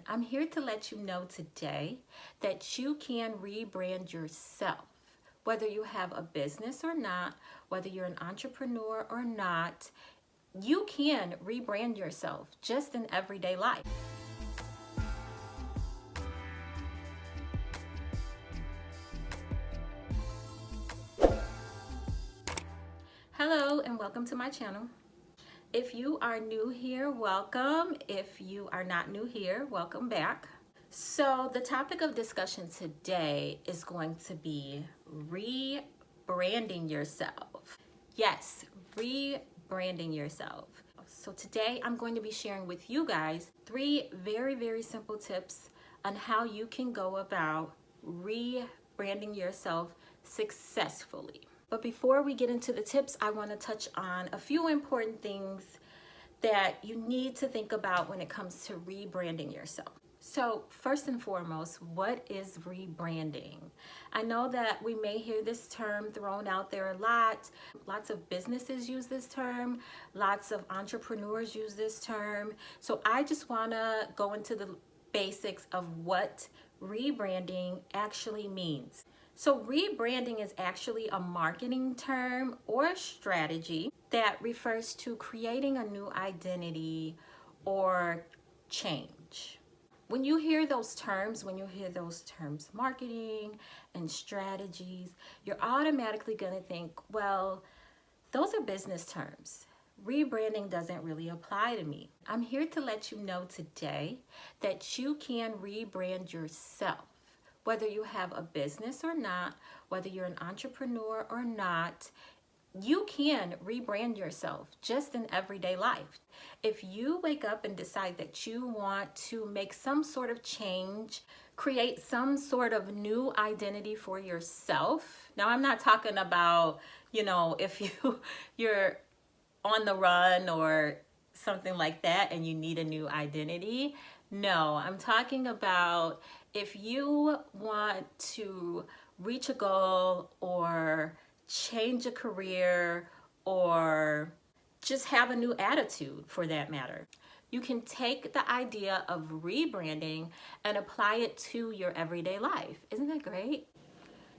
I'm here to let you know today that you can rebrand yourself. Whether you have a business or not, whether you're an entrepreneur or not, you can rebrand yourself just in everyday life. Hello and welcome to my channel. If you are new here, welcome. If you are not new here, welcome back. So the topic of discussion today is going to be rebranding yourself. Yes, rebranding yourself. So today I'm going to be sharing with you guys 3 very simple tips on how you can go about rebranding yourself successfully. But before we get into the tips, I want to touch on a few important things that you need to think about when it comes to rebranding yourself. So first and foremost, what is rebranding? I know that we may hear this term thrown out there a lot. Lots of businesses use this term. Lots of entrepreneurs use this term. So I just want to go into the basics of what rebranding actually means. So rebranding is actually a marketing term or a strategy that refers to creating a new identity or change. When you hear those terms, marketing and strategies, you're automatically going to think, well, those are business terms. Rebranding doesn't really apply to me. I'm here to let you know today that you can rebrand yourself. Whether you have a business or not, whether you're an entrepreneur or not, you can rebrand yourself just in everyday life. If you wake up and decide that you want to make some sort of change, create some sort of new identity for yourself. Now, I'm not talking about, if you're on the run or something like that and you need a new identity. No, I'm talking about if you want to reach a goal or change a career or just have a new attitude for that matter. You can take the idea of rebranding and apply it to your everyday life. Isn't that great?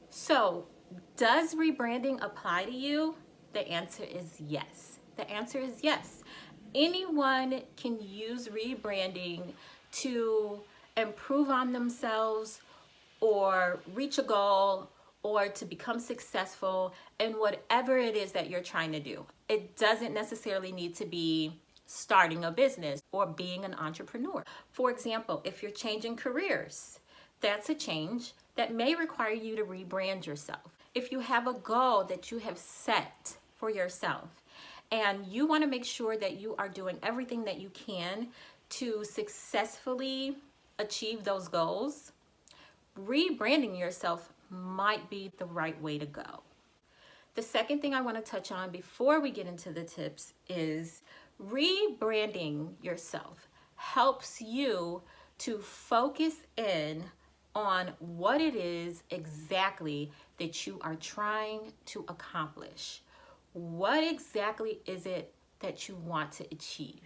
So, does rebranding apply to you? The answer is yes. The answer is yes. Anyone can use rebranding to improve on themselves or reach a goal or to become successful in whatever it is that you're trying to do. It doesn't necessarily need to be starting a business or being an entrepreneur. For example, if you're changing careers, that's a change that may require you to rebrand yourself. If you have a goal that you have set for yourself and you want to make sure that you are doing everything that you can to successfully achieve those goals, rebranding yourself might be the right way to go. The second thing I want to touch on before we get into the tips is rebranding yourself helps you to focus in on what it is exactly that you are trying to accomplish. What exactly is it that you want to achieve?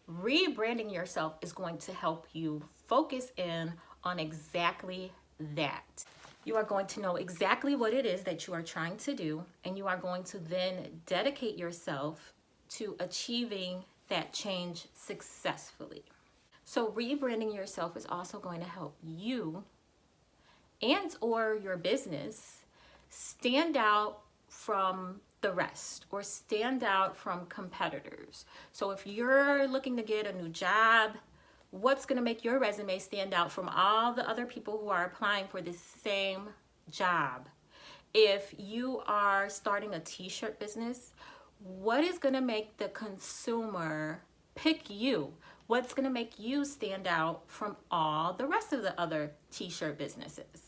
Rebranding yourself is going to help you focus in on exactly that. You are going to know exactly what it is that you are trying to do, and you are going to then dedicate yourself to achieving that change successfully. So rebranding yourself is also going to help you and or your business stand out from the rest or stand out from competitors. So if you're looking to get a new job, what's going to make your resume stand out from all the other people who are applying for the same job? If you are starting a t-shirt business, what is going to make the consumer pick you? What's going to make you stand out from all the rest of the other t-shirt businesses?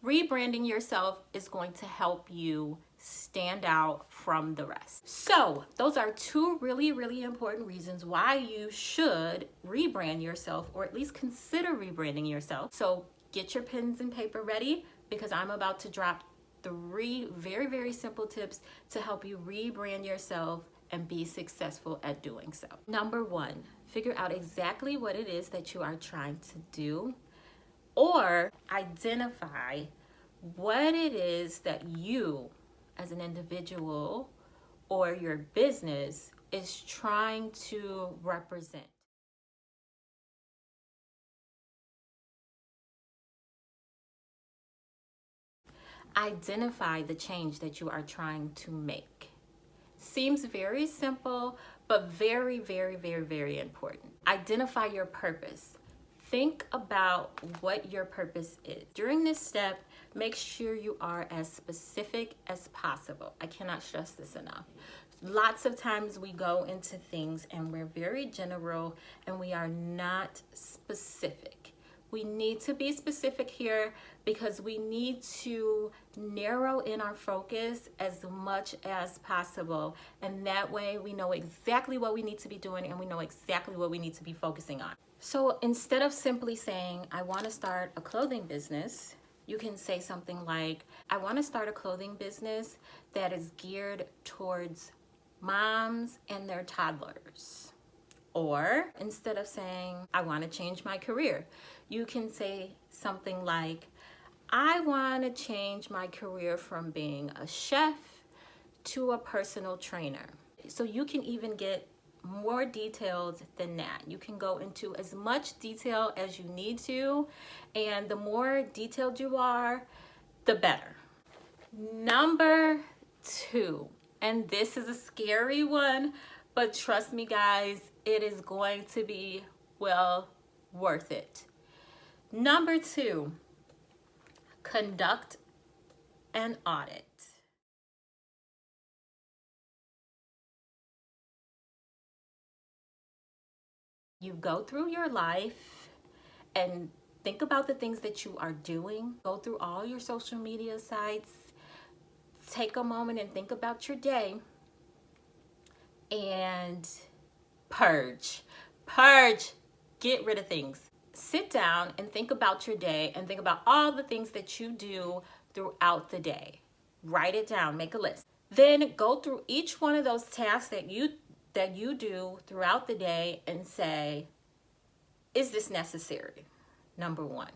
Rebranding yourself is going to help you stand out from the rest. So those are 2 really important reasons why you should rebrand yourself, or at least consider rebranding yourself. So get your pens and paper ready, because I'm about to drop 3 very simple tips to help you rebrand yourself and be successful at doing so. Number 1, Figure out exactly what it is that you are trying to do, or identify what it is that you as an individual or your business is trying to represent. Identify the change that you are trying to make. Seems very simple, but very, very, very, very important. Identify your purpose. Think about what your purpose is. During this step, make sure you are as specific as possible. I cannot stress this enough. Lots of times we go into things and we're very general and we are not specific. We need to be specific here because we need to narrow in our focus as much as possible. And that way we know exactly what we need to be doing and we know exactly what we need to be focusing on. So instead of simply saying, I want to start a clothing business, you can say something like, I want to start a clothing business that is geared towards moms and their toddlers. Or instead of saying, I want to change my career, you can say something like, I want to change my career from being a chef to a personal trainer. So you can even get more detailed than that. You can go into as much detail as you need to, and the more detailed you are, the better. Number 2, and this is a scary one, but trust me guys, it is going to be well worth it. Number 2, conduct an audit. You go through your life and think about the things that you are doing. Go through all your social media sites. Take a moment and think about your day and purge. Get rid of things. Sit down and think about your day and think about all the things that you do throughout the day. Write it down, make a list. Then go through each one of those tasks that you do throughout the day and say, is this necessary? Number 1.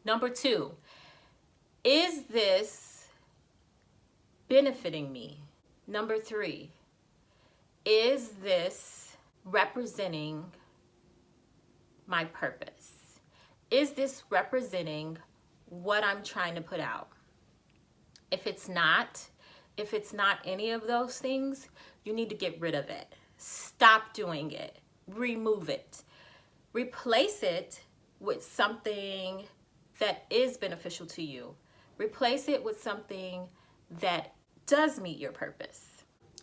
Number 2, is this benefiting me? Number 3, is this representing my purpose? Is this representing what I'm trying to put out? If it's not any of those things, you need to get rid of it. Stop doing it. Remove it. Replace it with something that is beneficial to you. Replace it with something that does meet your purpose.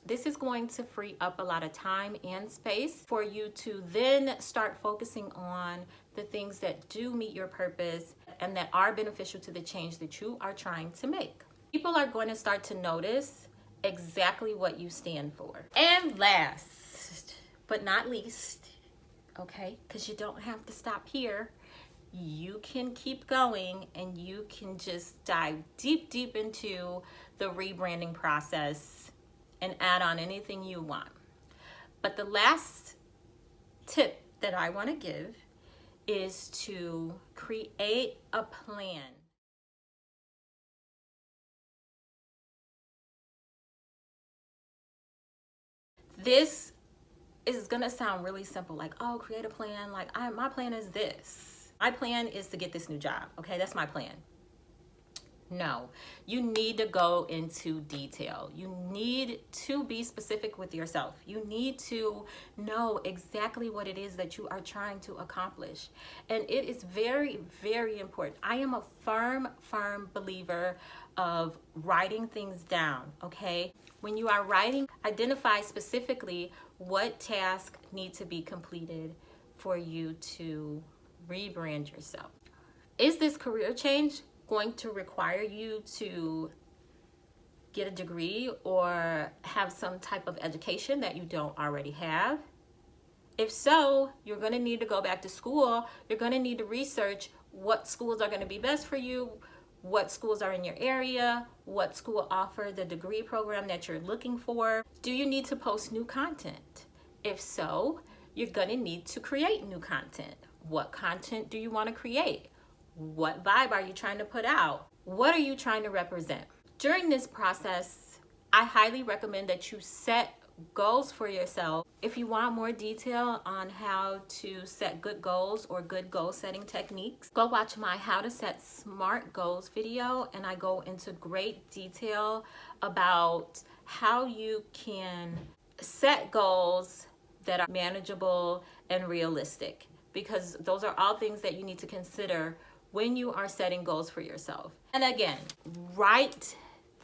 This is going to free up a lot of time and space for you to then start focusing on the things that do meet your purpose and that are beneficial to the change that you are trying to make. People are going to start to notice exactly what you stand for. And last but not least, okay, because you don't have to stop here. You can keep going and you can just dive deep into the rebranding process and add on anything you want. But the last tip that I want to give is to create a plan. This is gonna sound really simple, like, oh, create a plan, like my plan is this. My plan is to get this new job, okay? That's my plan. No, you need to go into detail. You need to be specific with yourself. You need to know exactly what it is that you are trying to accomplish. And it is very, very important. I am a firm believer of writing things down, okay? When you are writing, identify specifically what tasks need to be completed for you to rebrand yourself. Is this career change going to require you to get a degree or have some type of education that you don't already have? If so, you're going to need to go back to school. You're going to need to research what schools are going to be best for you, what schools are in your area, what school offer the degree program that you're looking for. Do you need to post new content? If so, you're gonna need to create new content. What content do you want to create? What vibe are you trying to put out? What are you trying to represent? During this process, I highly recommend that you set goals for yourself. If you want more detail on how to set good goals or good goal setting techniques, go watch my How to Set Smart Goals video, and I go into great detail about how you can set goals that are manageable and realistic, because those are all things that you need to consider when you are setting goals for yourself. And again, write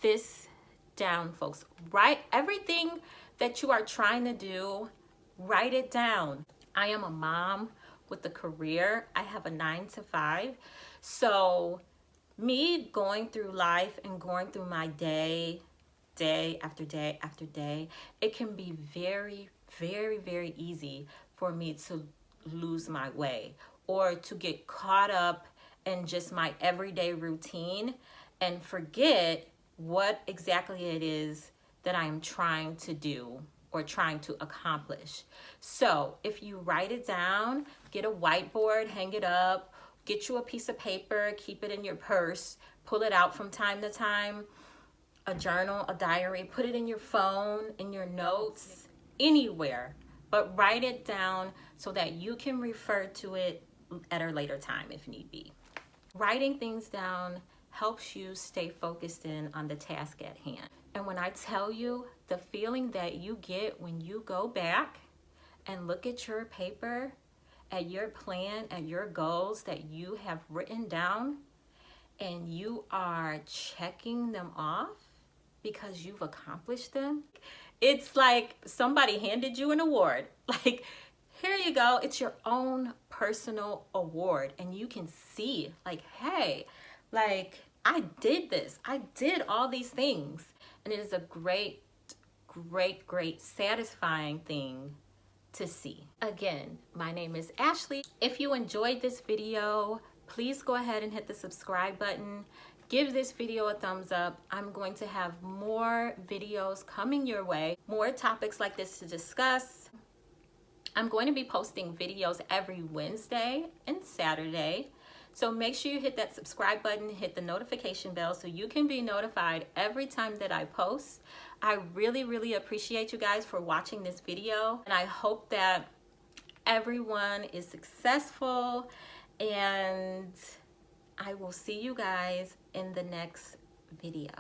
this down, folks. Write everything that you are trying to do, write it down. I am a mom with a career. I have a 9-to-5. So me going through life and going through my day after day after day, it can be very, very, very easy for me to lose my way or to get caught up in just my everyday routine and forget what exactly it is that I am trying to do or trying to accomplish. So if you write it down, get a whiteboard, hang it up, get you a piece of paper, keep it in your purse, pull it out from time to time, a journal, a diary, put it in your phone, in your notes, anywhere, but write it down so that you can refer to it at a later time if need be. Writing things down helps you stay focused in on the task at hand. And when I tell you, the feeling that you get when you go back and look at your paper, at your plan, at your goals that you have written down, and you are checking them off because you've accomplished them, it's like somebody handed you an award. Like, here you go, it's your own personal award, and you can see, like, hey, like, I did this. I did all these things. And it is a great, great, great, satisfying thing to see. Again, my name is Ashley. If you enjoyed this video, please go ahead and hit the subscribe button. Give this video a thumbs up. I'm going to have more videos coming your way, more topics like this to discuss. I'm going to be posting videos every Wednesday and Saturday. So make sure you hit that subscribe button, hit the notification bell so you can be notified every time that I post. I really, really appreciate you guys for watching this video, and I hope that everyone is successful, and I will see you guys in the next video.